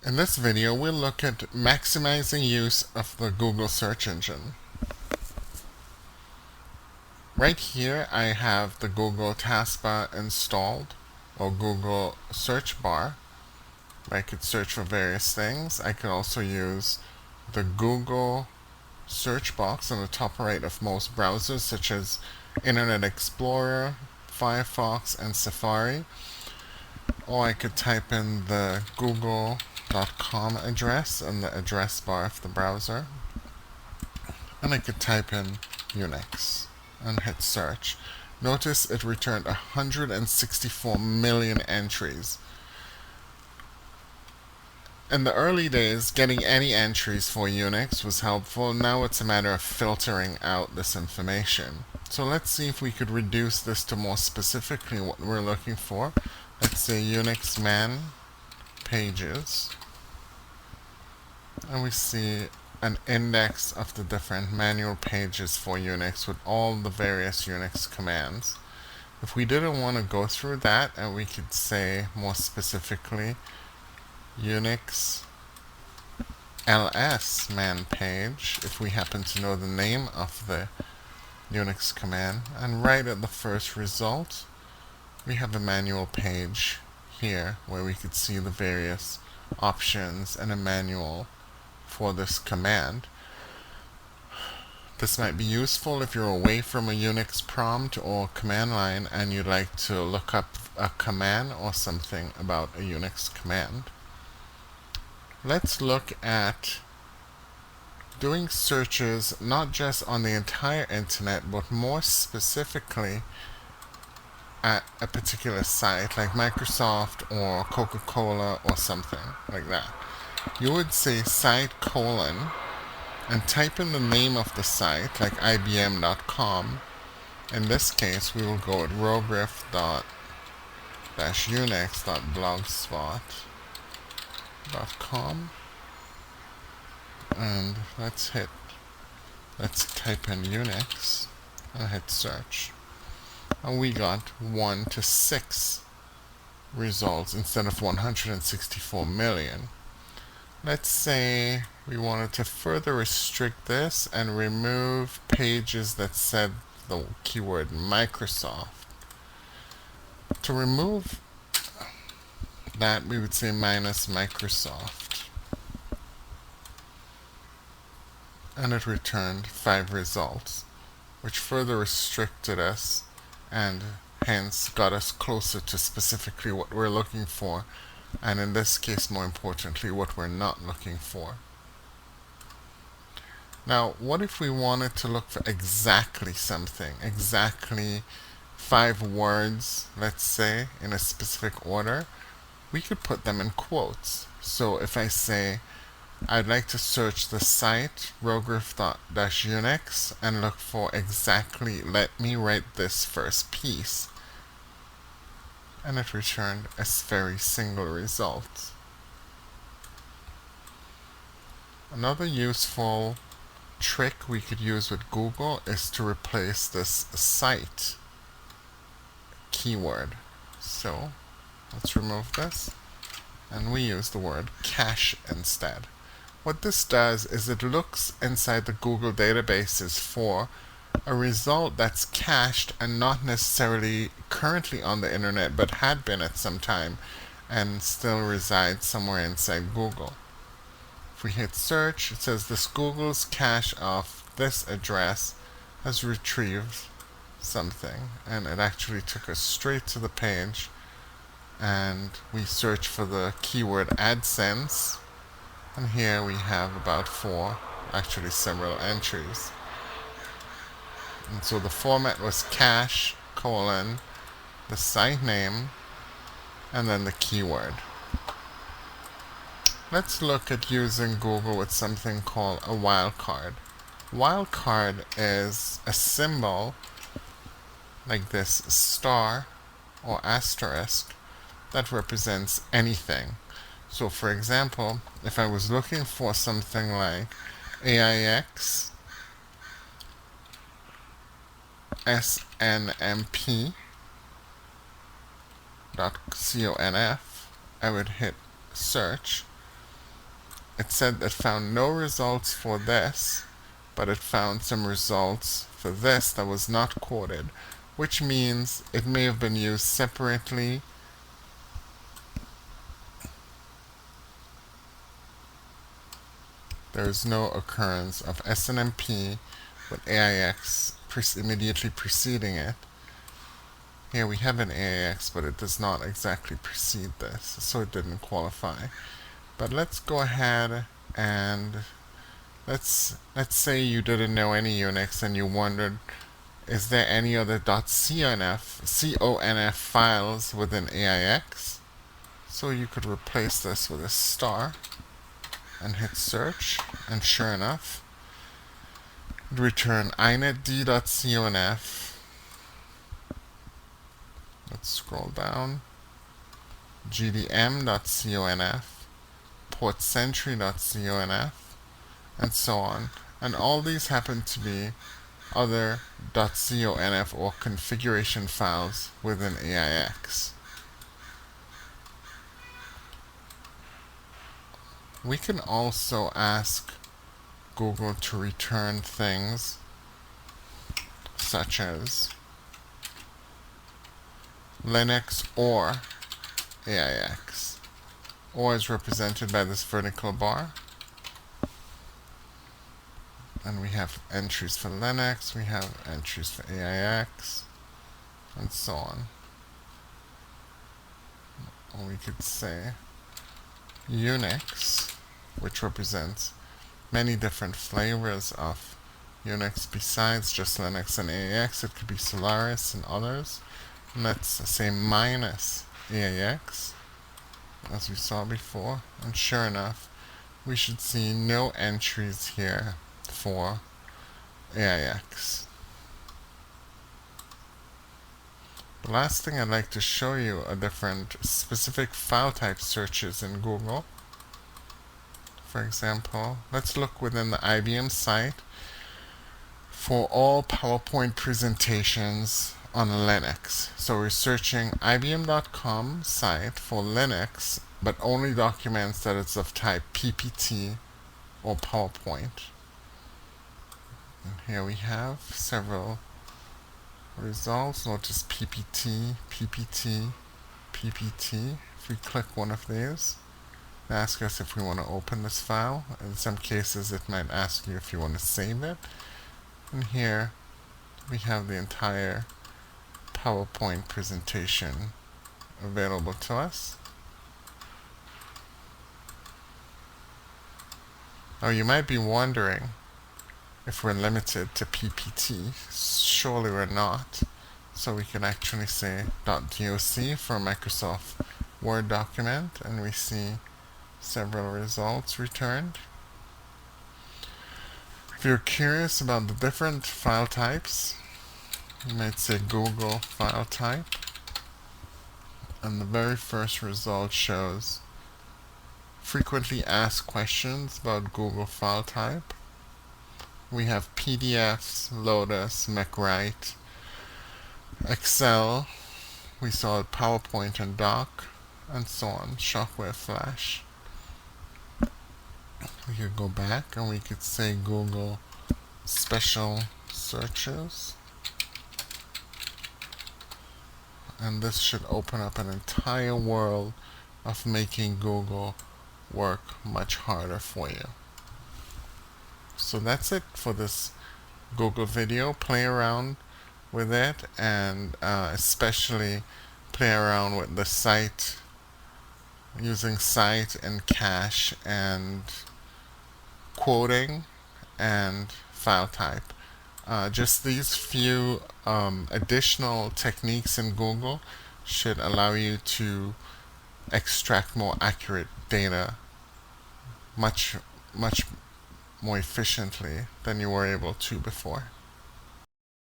In this video, we'll look at maximizing use of the Google search engine. Right here, I have the Google taskbar installed, or Google search bar. I could search for various things. I could also use the Google search box on the top right of most browsers, such as Internet Explorer, Firefox, and Safari. Or I could type in the google.com address in the address bar of the browser. And I could type in Unix and hit search. Notice it returned 164 million entries. In the early days, getting any entries for Unix was helpful. Now it's a matter of filtering out this information. So let's see if we could reduce this to more specifically what we're looking for. Let's say Unix man pages. And we see an index of the different manual pages for Unix with all the various Unix commands. If we didn't want to go through that, and we could say more specifically Unix ls man page, if we happen to know the name of the Unix command, and right at the first result we have a manual page here where we could see the various options and a manual for this command. This might be useful if you're away from a Unix prompt or command line and you'd like to look up a command or something about a Unix command. Let's look at doing searches not just on the entire internet, but more specifically at a particular site like Microsoft or Coca-Cola or something like that. You would say site : and type in the name of the site, like ibm.com. In this case, we will go with rogrif-unix.blogspot.com, and let's type in Unix and hit search. And we got 1 to 6 results instead of 164 million. Let's say we wanted to further restrict this and remove pages that said the keyword Microsoft. To remove that, we would say minus Microsoft. And it returned 5 results, which further restricted us and hence got us closer to specifically what we're looking for, and in this case, more importantly, what we're not looking for. Now, what if we wanted to look for exactly something, exactly 5 words, let's say, in a specific order? We could put them in quotes. So if I say, I'd like to search the site rogrif-unix and look for exactly, let me write this first piece. And it returned a very single result. Another useful trick we could use with Google is to replace this site keyword. So let's remove this, and we use the word cache instead. What this does is it looks inside the Google databases for a result that's cached and not necessarily currently on the internet, but had been at some time and still resides somewhere inside Google. If we hit search, it says this Google's cache of this address has retrieved something, and it actually took us straight to the page, and we search for the keyword AdSense, and here we have about 4, actually several entries. And so the format was cache : the site name, and then the keyword. Let's look at using Google with something called a wildcard. Wildcard is a symbol like this star or asterisk that represents anything. So for example, if I was looking for something like AIX snmp.conf, I would hit search, it said it found no results for this, but it found some results for this that was not quoted, which means it may have been used separately. There is no occurrence of SNMP with AIX immediately preceding it. Here we have an AIX, but it does not exactly precede this, so it didn't qualify. But let's go ahead and let's say you didn't know any Unix and you wondered, is there any other .conf files within AIX? So you could replace this with a star and hit search, and sure enough, it would return inetd.conf. Let's scroll down. gdm.conf, portcentury.conf, and so on. And all these happen to be other .conf or configuration files within AIX. We can also ask Google to return things such as Linux or AIX. Or is represented by this vertical bar. And we have entries for Linux, we have entries for AIX, and so on. Or we could say Unix, which represents many different flavors of Unix besides just Linux and AIX. It could be Solaris and others. And let's say minus AIX, as we saw before. And sure enough, we should see no entries here for AIX. The last thing I'd like to show you are different specific file type searches in Google. For example, let's look within the IBM site for all PowerPoint presentations on Linux. So we're searching IBM.com site for Linux, but only documents that it's of type PPT or PowerPoint. And here we have several results. Notice PPT, PPT, PPT. If we click one of these, it asks us if we want to open this file. In some cases, it might ask you if you want to save it. And here we have the entire PowerPoint presentation available to us. Now you might be wondering if we're limited to PPT. Surely we're not. So we can actually say .doc for a Microsoft Word document, and we see several results returned. If you're curious about the different file types, you might say Google file type, and the very first result shows frequently asked questions about Google file type. We have PDFs, Lotus, MacWrite, Excel, we saw PowerPoint and Doc, and so on, Shockwave Flash. We could go back and we could say Google special searches. And this should open up an entire world of making Google work much harder for you. So that's it for this Google video. Play around with it, and especially play around with the site, using site and cache and quoting and file type. Just these few additional techniques in Google should allow you to extract more accurate data much more efficiently than you were able to before.